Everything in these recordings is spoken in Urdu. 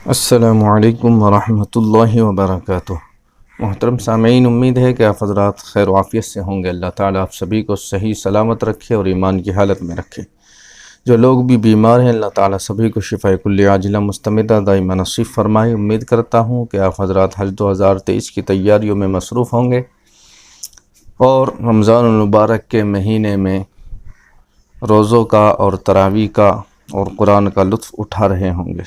السلام علیکم ورحمۃ اللہ وبرکاتہ۔ محترم سامعین، امید ہے کہ آپ حضرات خیر و عافیت سے ہوں گے۔ اللہ تعالیٰ آپ سبھی کو صحیح سلامت رکھے اور ایمان کی حالت میں رکھے۔ جو لوگ بھی بیمار ہیں، اللہ تعالیٰ سبھی کو شفاء کل عاجلہ مستمدہ دائمہ نصیب فرمائے۔ امید کرتا ہوں کہ آپ حضرات حج 2023 کی تیاریوں میں مصروف ہوں گے اور رمضان المبارک کے مہینے میں روزوں کا اور تراویح کا اور قرآن کا لطف اٹھا رہے ہوں گے۔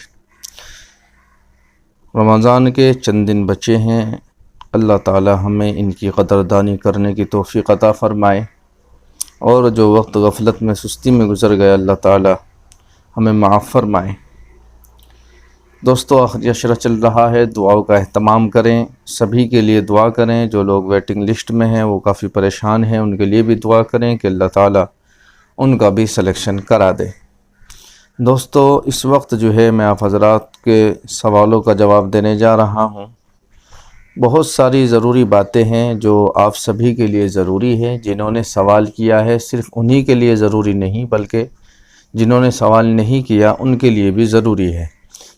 رمضان کے چند دن بچے ہیں، اللہ تعالی ہمیں ان کی قدردانی کرنے کی توفیق عطا فرمائے، اور جو وقت غفلت میں سستی میں گزر گیا اللہ تعالی ہمیں معاف فرمائے۔ دوستو، آخری عشرہ چل رہا ہے، دعاؤں کا اہتمام کریں، سبھی کے لیے دعا کریں۔ جو لوگ ویٹنگ لسٹ میں ہیں وہ کافی پریشان ہیں، ان کے لیے بھی دعا کریں کہ اللہ تعالی ان کا بھی سلیکشن کرا دے۔ دوستو، اس وقت جو ہے میں آپ حضرات کے سوالوں کا جواب دینے جا رہا ہوں۔ بہت ساری ضروری باتیں ہیں جو آپ سبھی کے لیے ضروری ہے۔ جنہوں نے سوال کیا ہے صرف انہی کے لیے ضروری نہیں، بلکہ جنہوں نے سوال نہیں کیا ان کے لیے بھی ضروری ہے،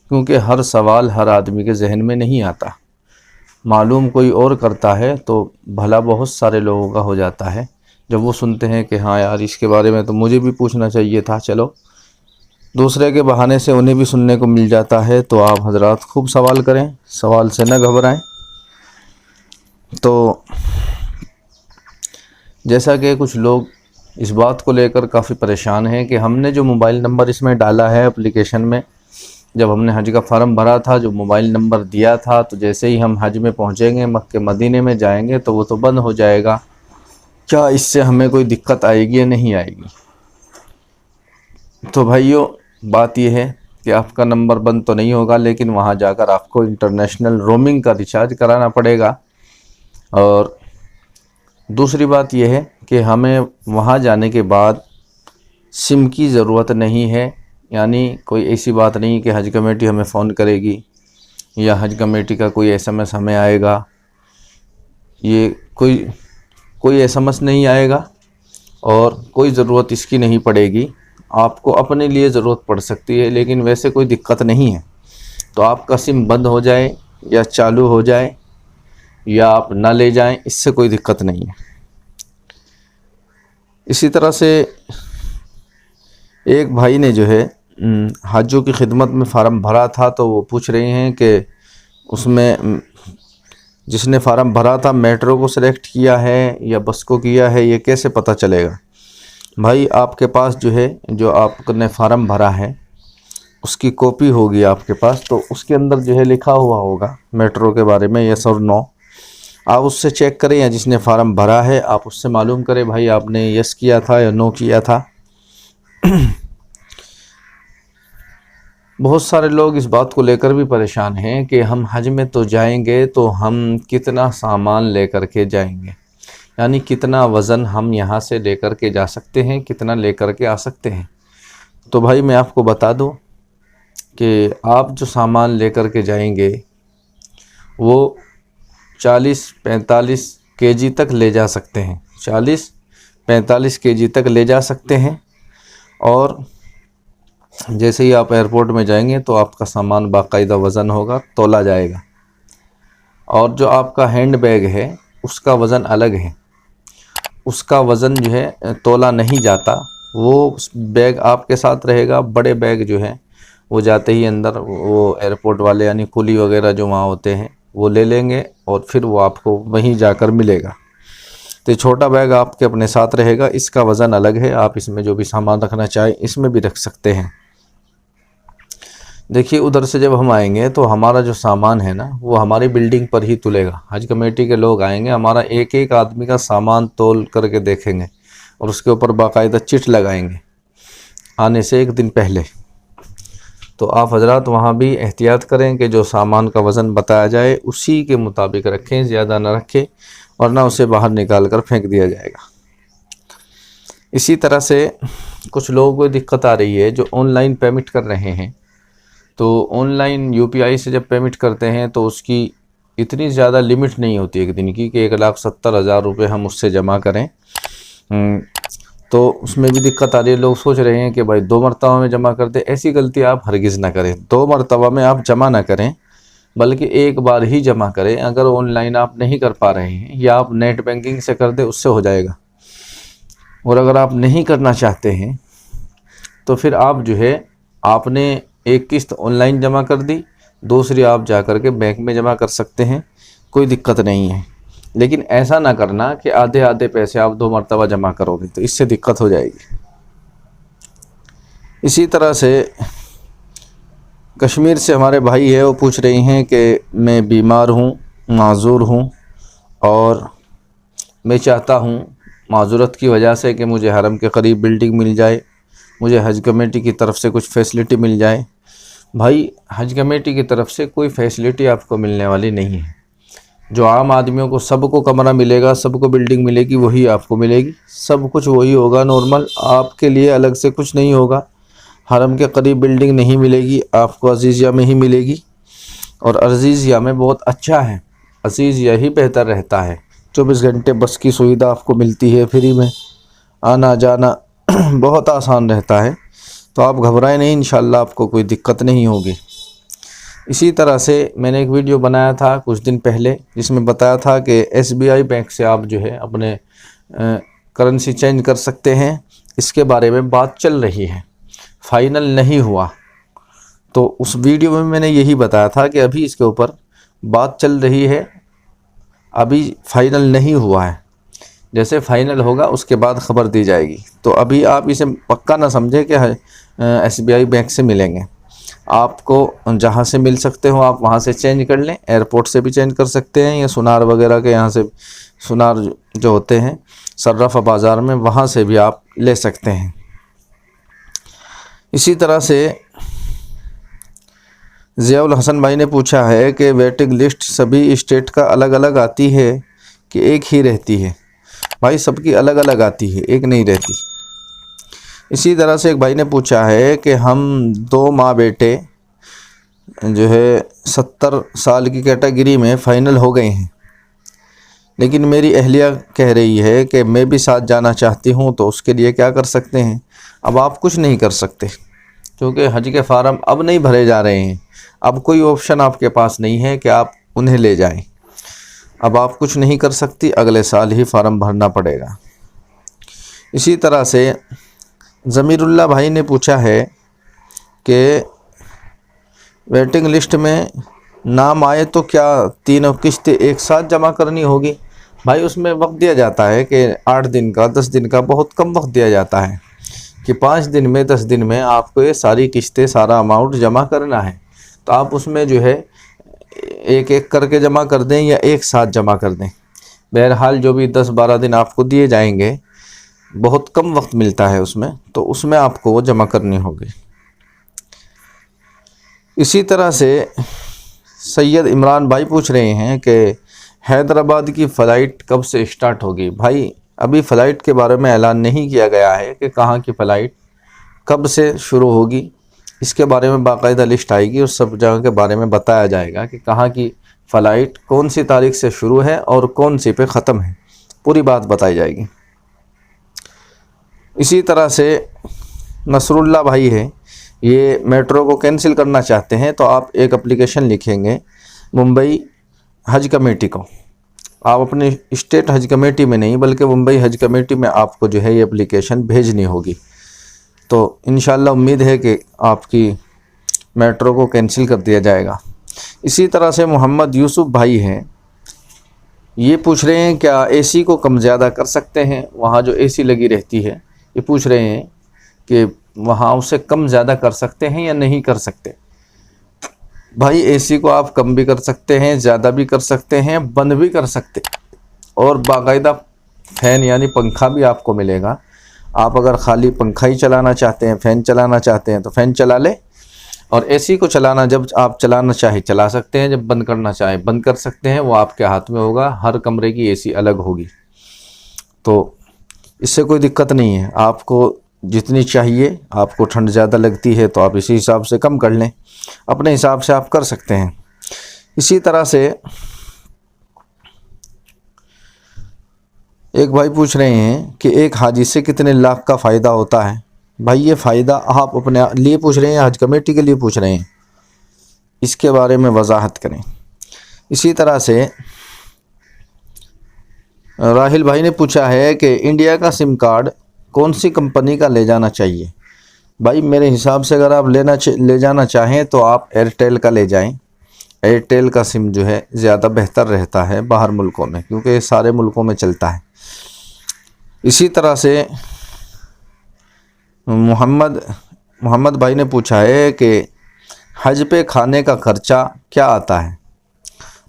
کیونکہ ہر سوال ہر آدمی کے ذہن میں نہیں آتا۔ معلوم کوئی اور کرتا ہے تو بھلا بہت سارے لوگوں کا ہو جاتا ہے، جب وہ سنتے ہیں کہ ہاں یار اس کے بارے میں تو مجھے بھی پوچھنا چاہیے تھا، چلو دوسرے کے بہانے سے انہیں بھی سننے کو مل جاتا ہے۔ تو آپ حضرات خوب سوال کریں، سوال سے نہ گھبرائیں۔ تو جیسا کہ کچھ لوگ اس بات کو لے کر کافی پریشان ہیں کہ ہم نے جو موبائل نمبر اس میں ڈالا ہے اپلیکیشن میں، جب ہم نے حج کا فارم بھرا تھا، جو موبائل نمبر دیا تھا، تو جیسے ہی ہم حج میں پہنچیں گے، مکہ مدینے میں جائیں گے تو وہ تو بند ہو جائے گا، کیا اس سے ہمیں کوئی دقت آئے گی یا نہیں آئے گی؟ تو بھائیو، بات یہ ہے کہ آپ کا نمبر بند تو نہیں ہوگا، لیکن وہاں جا کر آپ کو انٹرنیشنل رومنگ کا ریچارج کرانا پڑے گا۔ اور دوسری بات یہ ہے کہ ہمیں وہاں جانے کے بعد سم کی ضرورت نہیں ہے، یعنی کوئی ایسی بات نہیں کہ حج کمیٹی ہمیں فون کرے گی یا حج کمیٹی کا کوئی SMS ہمیں آئے گا، یہ کوئی SMS نہیں آئے گا، اور کوئی ضرورت اس کی نہیں پڑے گی۔ آپ کو اپنے لیے ضرورت پڑ سکتی ہے، لیکن ویسے کوئی دقت نہیں ہے۔ تو آپ کا سم بند ہو جائے یا چالو ہو جائے یا آپ نہ لے جائیں، اس سے کوئی دقت نہیں ہے۔ اسی طرح سے ایک بھائی نے جو ہے حاجوں کی خدمت میں فارم بھرا تھا، تو وہ پوچھ رہے ہیں کہ اس میں جس نے فارم بھرا تھا میٹرو کو سلیکٹ کیا ہے یا بس کو کیا ہے، یہ کیسے پتہ چلے گا؟ بھائی، آپ کے پاس جو ہے، جو آپ نے فارم بھرا ہے اس کی کاپی ہوگی آپ کے پاس، تو اس کے اندر جو ہے لکھا ہوا ہوگا میٹرو کے بارے میں یس اور نو۔ آپ اس سے چیک کریں، یا جس نے فارم بھرا ہے آپ اس سے معلوم کریں بھائی آپ نے یس کیا تھا یا نو کیا تھا۔ بہت سارے لوگ اس بات کو لے کر بھی پریشان ہیں کہ ہم حج میں تو جائیں گے تو ہم کتنا سامان لے کر کے جائیں گے، یعنی کتنا وزن ہم یہاں سے لے کر کے جا سکتے ہیں، کتنا لے کر کے آ سکتے ہیں۔ تو بھائی میں آپ کو بتا دوں کہ آپ جو سامان لے کر کے جائیں گے وہ 40-45 kg تک لے جا سکتے ہیں، 40-45 kg تک لے جا سکتے ہیں۔ اور جیسے ہی آپ ایئرپورٹ میں جائیں گے تو آپ کا سامان باقاعدہ وزن ہوگا، تولا جائے گا۔ اور جو آپ کا ہینڈ بیگ ہے اس کا وزن الگ ہے، اس کا وزن جو ہے تولا نہیں جاتا، وہ بیگ آپ کے ساتھ رہے گا۔ بڑے بیگ جو ہیں وہ جاتے ہی اندر وہ ایئرپورٹ والے یعنی کولی وغیرہ جو وہاں ہوتے ہیں وہ لے لیں گے، اور پھر وہ آپ کو وہیں جا کر ملے گا۔ تو چھوٹا بیگ آپ کے اپنے ساتھ رہے گا، اس کا وزن الگ ہے، آپ اس میں جو بھی سامان رکھنا چاہیں اس میں بھی رکھ سکتے ہیں۔ دیکھیے، ادھر سے جب ہم آئیں گے تو ہمارا جو سامان ہے نا وہ ہماری بلڈنگ پر ہی تلے گا۔ حج کمیٹی کے لوگ آئیں گے، ہمارا ایک ایک آدمی کا سامان تول کر کے دیکھیں گے، اور اس کے اوپر باقاعدہ چٹ لگائیں گے آنے سے ایک دن پہلے۔ تو آپ حضرات وہاں بھی احتیاط کریں کہ جو سامان کا وزن بتایا جائے اسی کے مطابق رکھیں، زیادہ نہ رکھیں، ورنہ اسے باہر نکال کر پھینک دیا جائے گا۔ اسی طرح سے کچھ لوگوں کو دقت آ رہی ہے جو آن لائن پیمنٹ کر رہے ہیں، تو آن لائن UPI سے جب پیمنٹ کرتے ہیں تو اس کی اتنی زیادہ لمٹ نہیں ہوتی ایک دن کی کہ 1,70,000 روپے ہم اس سے جمع کریں۔ تو اس میں بھی دقت آ رہی ہے. لوگ سوچ رہے ہیں کہ بھائی 2 مرتبہ میں جمع کر دیں. ایسی غلطی آپ ہرگز نہ کریں. 2 مرتبہ میں آپ جمع نہ کریں بلکہ ایک بار ہی جمع کریں. اگر آن لائن آپ نہیں کر پا رہے ہیں یا آپ نیٹ بینکنگ سے کر دیں اس سے ہو جائے گا. اور اگر آپ نہیں کرنا چاہتے ہیں تو پھر آپ جو ہے آپ نے ایک قسط آن لائن جمع کر دی, دوسری آپ جا کر کے بینک میں جمع کر سکتے ہیں, کوئی دقت نہیں ہے. لیکن ایسا نہ کرنا کہ آدھے پیسے آپ 2 مرتبہ جمع کرو گے تو اس سے دقت ہو جائے گی. اسی طرح سے کشمیر سے ہمارے بھائی ہے, وہ پوچھ رہی ہیں کہ میں بیمار ہوں, معذور ہوں, اور میں چاہتا ہوں معذورت کی وجہ سے کہ مجھے حرم کے قریب بلڈنگ مل جائے, مجھے حج کمیٹی کی طرف سے کچھ فیسلٹی مل جائے. بھائی حج کمیٹی کی طرف سے کوئی فیسلٹی آپ کو ملنے والی نہیں ہے. جو عام آدمیوں کو سب کو کمرہ ملے گا, سب کو بلڈنگ ملے گی, وہی آپ کو ملے گی. سب کچھ وہی ہوگا نارمل, آپ کے لیے الگ سے کچھ نہیں ہوگا. حرم کے قریب بلڈنگ نہیں ملے گی آپ کو, عزیزیہ میں ہی ملے گی. اور عزیزیہ میں بہت اچھا ہے, عزیزیہ ہی بہتر رہتا ہے. 24 گھنٹے بس کی سویدھا آپ کو ملتی ہے فری میں, آنا جانا بہت آسان رہتا ہے. تو آپ گھبرائیں نہیں, انشاءاللہ آپ کو کوئی دقت نہیں ہوگی. اسی طرح سے میں نے ایک ویڈیو بنایا تھا کچھ دن پہلے جس میں بتایا تھا کہ SBI بینک سے آپ جو ہے اپنے کرنسی چینج کر سکتے ہیں. اس کے بارے میں بات چل رہی ہے, فائنل نہیں ہوا. تو اس ویڈیو میں نے یہی بتایا تھا کہ ابھی اس کے اوپر بات چل رہی ہے, ابھی فائنل نہیں ہوا ہے. جیسے فائنل ہوگا اس کے بعد خبر دی جائے گی. تو ابھی آپ اسے پکا نہ سمجھیں کہ SBI بینک سے ملیں گے. آپ کو جہاں سے مل سکتے ہو آپ وہاں سے چینج کر لیں. ایئرپورٹ سے بھی چینج کر سکتے ہیں, یا سونار وغیرہ کے یہاں سے, سونار جو ہوتے ہیں صرافہ بازار میں, وہاں سے بھی آپ لے سکتے ہیں. اسی طرح سے ضیاء الحسن بھائی نے پوچھا ہے کہ ویٹنگ لسٹ سبھی اسٹیٹ کا الگ الگ آتی ہے کہ ایک ہی رہتی ہے؟ بھائی سب کی الگ الگ آتی ہے, ایک نہیں رہتی. اسی طرح سے ایک بھائی نے پوچھا ہے کہ ہم 2 ماں بیٹے جو ہے 70 سال کی کیٹیگری میں فائنل ہو گئے ہیں, لیکن میری اہلیہ کہہ رہی ہے کہ میں بھی ساتھ جانا چاہتی ہوں, تو اس کے لیے کیا کر سکتے ہیں؟ اب آپ کچھ نہیں کر سکتے کیونکہ حج کے فارم اب نہیں بھرے جا رہے ہیں. اب کوئی آپشن آپ کے پاس نہیں ہے کہ آپ انہیں لے جائیں. اب آپ کچھ نہیں کر سکتی, اگلے سال ہی فارم بھرنا پڑے گا. اسی طرح سے ضمیر اللہ بھائی نے پوچھا ہے کہ ویٹنگ لسٹ میں نام آئے تو کیا تینوں قسطیں ایک ساتھ جمع کرنی ہوگی؟ بھائی اس میں وقت دیا جاتا ہے کہ 8 دن کا, 10 دن کا, بہت کم وقت دیا جاتا ہے کہ 5 دن میں 10 دن میں آپ کو یہ ساری قسطیں, سارا اماؤنٹ جمع کرنا ہے. تو آپ اس میں جو ہے ایک ایک کر کے جمع کر دیں یا ایک ساتھ جمع کر دیں. بہرحال جو بھی 10-12 دن آپ کو دیے جائیں گے, بہت کم وقت ملتا ہے اس میں, تو اس میں آپ کو وہ جمع کرنی ہوگی. اسی طرح سے سید عمران بھائی پوچھ رہے ہیں کہ حیدرآباد کی فلائٹ کب سے اسٹارٹ ہوگی؟ بھائی ابھی فلائٹ کے بارے میں اعلان نہیں کیا گیا ہے کہ کہاں کی فلائٹ کب سے شروع ہوگی. اس کے بارے میں باقاعدہ لسٹ آئے گی اور سب جگہ کے بارے میں بتایا جائے گا کہ کہاں کی فلائٹ کون سی تاریخ سے شروع ہے اور کون سی پہ ختم ہے, پوری بات بتائی جائے گی. اسی طرح سے نصر اللہ بھائی ہے, یہ میٹرو کو کینسل کرنا چاہتے ہیں, تو آپ ایک اپلیکیشن لکھیں گے ممبئی حج کمیٹی کو. آپ اپنے اسٹیٹ حج کمیٹی میں نہیں بلکہ ممبئی حج کمیٹی میں آپ کو جو ہے یہ اپلیکیشن بھیجنی ہوگی. تو انشاءاللہ امید ہے کہ آپ کی میٹرو کو کینسل کر دیا جائے گا. اسی طرح سے محمد یوسف بھائی ہیں, یہ پوچھ رہے ہیں کیا AC کو کم زیادہ کر سکتے ہیں؟ وہاں جو AC لگی رہتی ہے, یہ پوچھ رہے ہیں کہ وہاں اسے کم زیادہ کر سکتے ہیں یا نہیں کر سکتے. بھائی AC کو آپ کم بھی کر سکتے ہیں, زیادہ بھی کر سکتے ہیں, بند بھی کر سکتے, اور باقاعدہ فین یعنی پنکھا بھی آپ کو ملے گا. آپ اگر خالی پنکھا ہی چلانا چاہتے ہیں, فین چلانا چاہتے ہیں تو فین چلا لیں, اور AC کو چلانا جب آپ چلانا چاہے چلا سکتے ہیں, جب بند کرنا چاہے بند کر سکتے ہیں. وہ آپ کے ہاتھ میں ہوگا, ہر کمرے کی AC الگ ہوگی, تو اس سے کوئی دقت نہیں ہے. آپ کو جتنی چاہیے, آپ کو ٹھنڈ زیادہ لگتی ہے تو آپ اسی حساب سے کم کر لیں, اپنے حساب سے آپ کر سکتے ہیں. اسی طرح سے ایک بھائی پوچھ رہے ہیں کہ ایک حاجی سے کتنے لاکھ کا فائدہ ہوتا ہے؟ بھائی یہ فائدہ آپ اپنے لیے پوچھ رہے ہیں، حج کمیٹی کے لیے پوچھ رہے ہیں؟ اس کے بارے میں وضاحت کریں۔ اسی طرح سے راہل بھائی نے پوچھا ہے کہ انڈیا کا سم کارڈ کون سی کمپنی کا لے جانا چاہیے؟ بھائی میرے حساب سے اگر آپ لے جانا چاہیں تو آپ ایئرٹیل کا لے جائیں۔ ایئرٹیل کا سم جو ہے زیادہ بہتر رہتا ہے باہر ملکوں میں، کیونکہ یہ سارے ملکوں میں چلتا ہے۔ اسی طرح سے محمد بھائی نے پوچھا ہے کہ حج پہ کھانے کا خرچہ کیا آتا ہے؟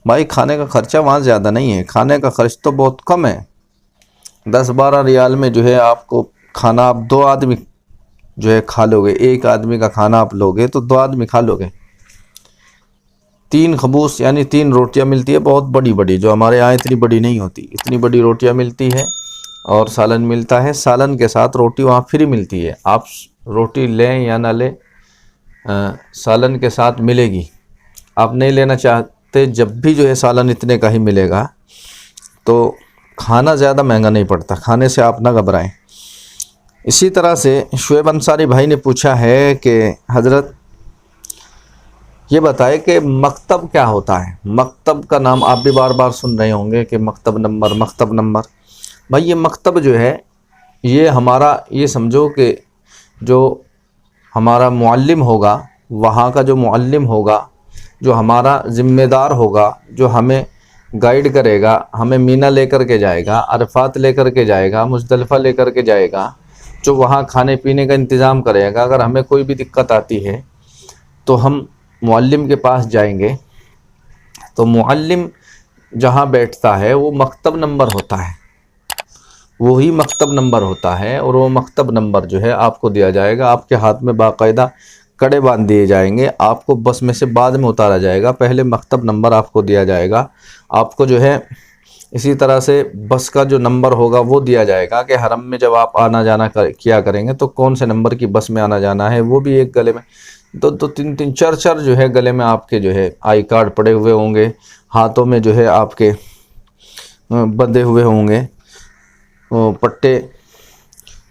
بھائی کھانے کا خرچہ وہاں زیادہ نہیں ہے، کھانے کا خرچ تو بہت کم ہے۔ 10-12 ریال میں جو ہے آپ کو کھانا، آپ 2 آدمی جو ہے کھا لو گے۔ ایک آدمی کا کھانا آپ لوگے تو 2 آدمی کھا لو گے۔ 3 خبوص یعنی 3 روٹیاں ملتی ہے، بہت بڑی بڑی، جو ہمارے یہاں اتنی بڑی نہیں ہوتی، اتنی بڑی روٹیاں ملتی ہے، اور سالن ملتا ہے۔ سالن کے ساتھ روٹی وہاں فری ملتی ہے، آپ روٹی لیں یا نہ لیں سالن کے ساتھ ملے گی۔ آپ نہیں لینا چاہتے جب بھی جو ہے سالن اتنے کا ہی ملے گا، تو کھانا زیادہ مہنگا نہیں پڑتا، کھانے سے آپ نہ گھبرائیں۔ اسی طرح سے شعیب انصاری بھائی نے پوچھا ہے کہ حضرت یہ بتائے کہ مکتب کیا ہوتا ہے؟ مکتب کا نام آپ بھی بار بار سن رہے ہوں گے کہ مکتب نمبر۔ بھائی یہ مکتب جو ہے، یہ ہمارا، یہ سمجھو کہ جو ہمارا معلم ہوگا، وہاں کا جو معلم ہوگا، جو ہمارا ذمہ دار ہوگا، جو ہمیں گائیڈ کرے گا، ہمیں مینا لے کر کے جائے گا، عرفات لے کر کے جائے گا، مزدلفہ لے کر کے جائے گا، جو وہاں کھانے پینے کا انتظام کرے گا۔ اگر ہمیں کوئی بھی دقت آتی ہے تو ہم معلم کے پاس جائیں گے، تو معلم جہاں بیٹھتا ہے وہ مکتب نمبر ہوتا ہے، وہی مکتب نمبر ہوتا ہے، اور وہ مکتب نمبر جو ہے آپ کو دیا جائے گا۔ آپ کے ہاتھ میں باقاعدہ کڑے باندھ دیے جائیں گے، آپ کو بس میں سے بعد میں اتارا جائے گا، پہلے مکتب نمبر آپ کو دیا جائے گا۔ آپ کو جو ہے اسی طرح سے بس کا جو نمبر ہوگا وہ دیا جائے گا کہ حرم میں جب آپ آنا جانا کیا کریں گے تو کون سے نمبر کی بس میں آنا جانا ہے، وہ بھی ایک گلے میں 2-3 4 جو ہے گلے میں آپ کے جو ہے آئی کارڈ پڑے ہوئے ہوں گے، ہاتھوں میں جو ہے آپ کے بندھے ہوئے ہوں گے، پٹے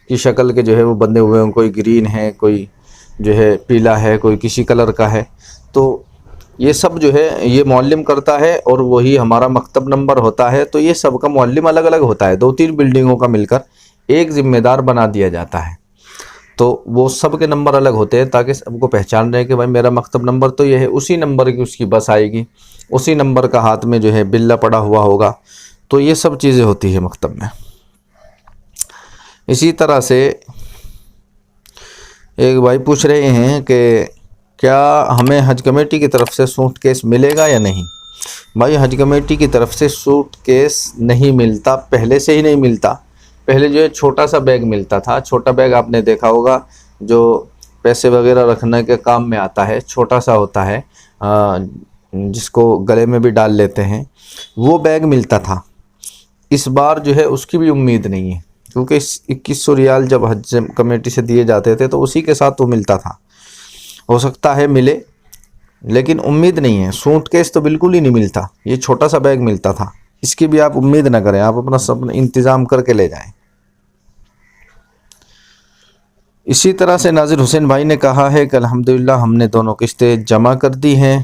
کی شکل کے جو ہے وہ بندھے ہوئے ہوں، کوئی گرین ہے، کوئی جو ہے پیلا ہے، کوئی کسی کلر کا ہے۔ تو یہ سب جو ہے یہ معلم کرتا ہے، اور وہی ہمارا مکتب نمبر ہوتا ہے۔ تو یہ سب کا معلم الگ الگ ہوتا ہے، 2-3 بلڈنگوں کا مل کر ایک ذمہ دار بنا دیا جاتا ہے۔ تو وہ سب کے نمبر الگ ہوتے ہیں تاکہ سب کو پہچان رہے کہ بھائی میرا مکتب نمبر تو یہ ہے، اسی نمبر کی اس کی بس آئے گی، اسی نمبر کا ہاتھ میں جو ہے بلہ پڑا ہوا ہوگا۔ تو یہ سب چیزیں ہوتی ہیں مکتب میں۔ اسی طرح سے ایک بھائی پوچھ رہے ہیں کہ کیا ہمیں حج کمیٹی کی طرف سے سوٹ کیس ملے گا یا نہیں؟ بھائی حج کمیٹی کی طرف سے سوٹ کیس نہیں ملتا، پہلے سے ہی نہیں ملتا۔ پہلے جو ہے چھوٹا سا بیگ ملتا تھا، چھوٹا بیگ آپ نے دیکھا ہوگا جو پیسے وغیرہ رکھنے کے کام میں آتا ہے، چھوٹا سا ہوتا ہے جس کو گلے میں بھی ڈال لیتے ہیں، وہ بیگ ملتا تھا۔ اس بار جو ہے اس کی بھی امید نہیں ہے، کیونکہ 2100 ریال جب حج کمیٹی سے دیے جاتے تھے تو اسی کے ساتھ وہ ملتا تھا۔ ہو سکتا ہے ملے، لیکن امید نہیں ہے۔ سوٹ کیس تو بالکل ہی نہیں ملتا، یہ چھوٹا سا بیگ ملتا تھا، اس کی بھی آپ امید نہ کریں، آپ اپنا سب انتظام کر کے لے جائیں۔ اسی طرح سے ناظر حسین بھائی نے کہا ہے کہ الحمدللہ ہم نے دونوں قسطیں جمع کر دی ہیں،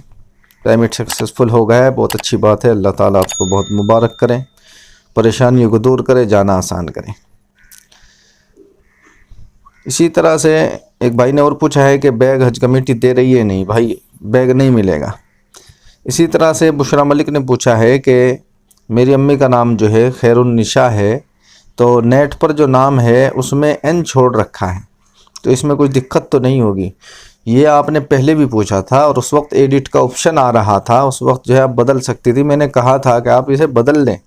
پیمنٹ سکسیسفل ہو گیا ہے، بہت اچھی بات ہے، اللہ تعالیٰ آپ کو بہت مبارک کریں، پریشانیوں کو دور کرے، جانا آسان کریں۔ اسی طرح سے ایک بھائی نے اور پوچھا ہے کہ بیگ حج کمیٹی دے رہی ہے؟ نہیں بھائی، بیگ نہیں ملے گا۔ اسی طرح سے بشرا ملک نے پوچھا ہے کہ میری امی کا نام جو ہے خیر النساء ہے، تو نیٹ پر جو نام ہے اس میں این چھوڑ رکھا ہے، تو اس میں کوئی دقت تو نہیں ہوگی؟ یہ آپ نے پہلے بھی پوچھا تھا، اور اس وقت ایڈٹ کا آپشن آ رہا تھا، اس وقت جو ہے آپ بدل سکتی تھی، میں نے کہا تھا کہ آپ اسے بدل لیں۔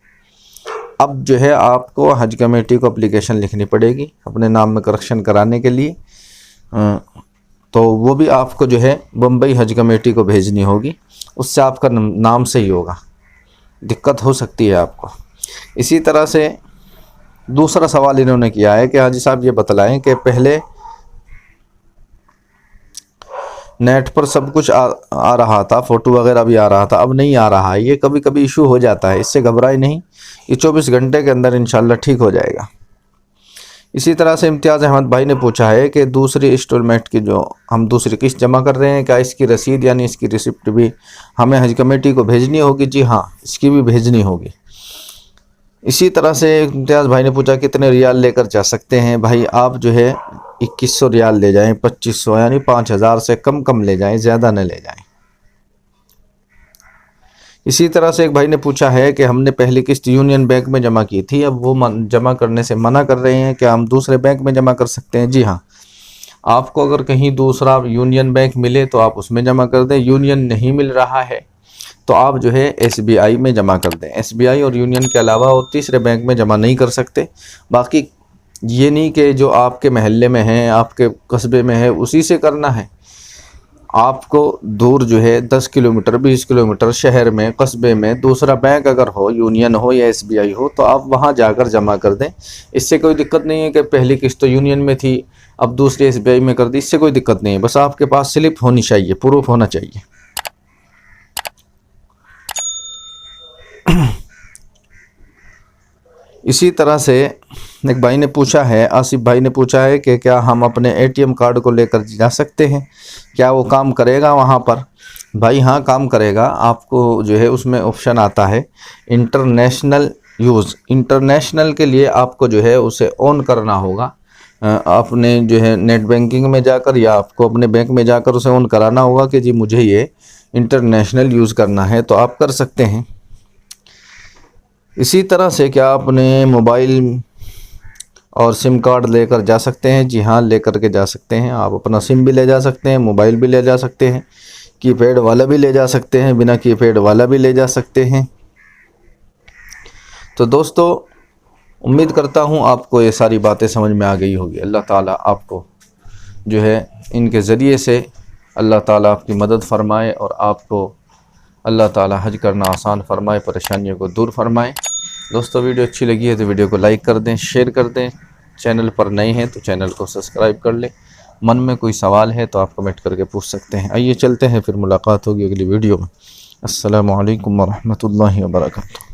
اب جو ہے آپ کو حج کمیٹی کو اپلیکیشن لکھنی پڑے گی اپنے نام میں کریکشن کرانے کے لیے، تو وہ بھی آپ کو جو ہے بمبئی حج کمیٹی کو بھیجنی ہوگی، اس سے آپ کا نام صحیح ہوگا، دقت ہو سکتی ہے آپ کو۔ اسی طرح سے دوسرا سوال انہوں نے کیا ہے کہ حاجی صاحب یہ بتلائیں کہ پہلے نیٹ پر سب کچھ آ رہا تھا، فوٹو وغیرہ بھی آ رہا تھا، اب نہیں آ رہا ہے۔ یہ کبھی کبھی ایشو ہو جاتا ہے، اس سے گھبرائے نہیں، یہ 24 گھنٹے کے اندر انشاءاللہ ٹھیک ہو جائے گا۔ اسی طرح سے امتیاز احمد بھائی نے پوچھا ہے کہ دوسری انسٹالمنٹ کی جو ہم دوسری قسط جمع کر رہے ہیں، کیا اس کی رسید یعنی اس کی ریسپٹ بھی ہمیں حج کمیٹی کو بھیجنی ہوگی؟ جی ہاں، اس کی بھی بھیجنی ہوگی۔ اسی طرح سے امتیاز بھائی نے پوچھا کتنے ریال لے کر جا سکتے ہیں؟ بھائی آپ جو ہے 2100 ریال لے جائیں، 2500 یعنی 5000 سے کم لے جائیں، زیادہ نہ لے جائیں۔ اسی طرح سے ایک بھائی نے پوچھا ہے کہ ہم نے پہلی قسط یونین بینک میں جمع کی تھی، اب وہ جمع کرنے سے منع کر رہے ہیں، کیا ہم دوسرے بینک میں جمع کر سکتے ہیں؟ جی ہاں، آپ کو اگر کہیں دوسرا یونین بینک ملے تو آپ اس میں جمع کر دیں، یونین نہیں مل رہا ہے تو آپ جو ہے ایس بی آئی میں جمع کر دیں۔ ایس بی آئی اور یونین کے علاوہ اور تیسرے بینک میں جمع نہیں کر سکتے۔ باقی یہ نہیں کہ جو آپ کے محلے میں ہیں، آپ کے قصبے میں ہے، اسی سے کرنا ہے۔ آپ کو دور جو ہے 10 کلومیٹر 20 کلومیٹر شہر میں، قصبے میں دوسرا بینک اگر ہو، یونین ہو یا ایس بی آئی ہو، تو آپ وہاں جا کر جمع کر دیں۔ اس سے کوئی دقت نہیں ہے کہ پہلی قسط تو یونین میں تھی، اب دوسری ایس بی آئی میں کر دی، اس سے کوئی دقت نہیں ہے، بس آپ کے پاس سلپ ہونی چاہیے، پروف ہونا چاہیے۔ اسی طرح سے ایک بھائی نے پوچھا ہے، آصف بھائی نے پوچھا ہے کہ کیا ہم اپنے اے ٹی ایم کارڈ کو لے کر جا سکتے ہیں؟ کیا وہ کام کرے گا وہاں پر؟ بھائی ہاں، کام کرے گا۔ آپ کو جو ہے اس میں آپشن آتا ہے انٹرنیشنل یوز۔ انٹرنیشنل کے لیے آپ کو جو ہے اسے آن کرنا ہوگا، اپنے جو ہے نیٹ بینکنگ میں جا کر یا آپ کو اپنے بینک میں جا کر اسے آن کرانا ہوگا کہ جی مجھے یہ انٹرنیشنل یوز کرنا ہے، تو آپ کر سکتے ہیں۔ اسی طرح سے کیا آپ اپنے موبائل اور سم کارڈ لے کر جا سکتے ہیں؟ جی ہاں، لے کر کے جا سکتے ہیں۔ آپ اپنا سم بھی لے جا سکتے ہیں، موبائل بھی لے جا سکتے ہیں، کی پیڈ والا بھی لے جا سکتے ہیں، بنا کی پیڈ والا بھی لے جا سکتے ہیں۔ تو دوستو، امید کرتا ہوں آپ کو یہ ساری باتیں سمجھ میں آ گئی ہوگی۔ اللہ تعالیٰ آپ کو جو ہے ان کے ذریعے سے اللہ تعالیٰ آپ کی مدد فرمائے اور آپ کو اللہ تعالیٰ حج کرنا آسان فرمائے، پریشانیوں کو دور فرمائے۔ دوستو، ویڈیو اچھی لگی ہے تو ویڈیو کو لائک کر دیں، شیئر کر دیں، چینل پر نئے ہیں تو چینل کو سبسکرائب کر لیں۔ من میں کوئی سوال ہے تو آپ کمنٹ کر کے پوچھ سکتے ہیں۔ آئیے چلتے ہیں، پھر ملاقات ہوگی اگلی ویڈیو میں۔ السلام علیکم ورحمۃ اللہ وبرکاتہ۔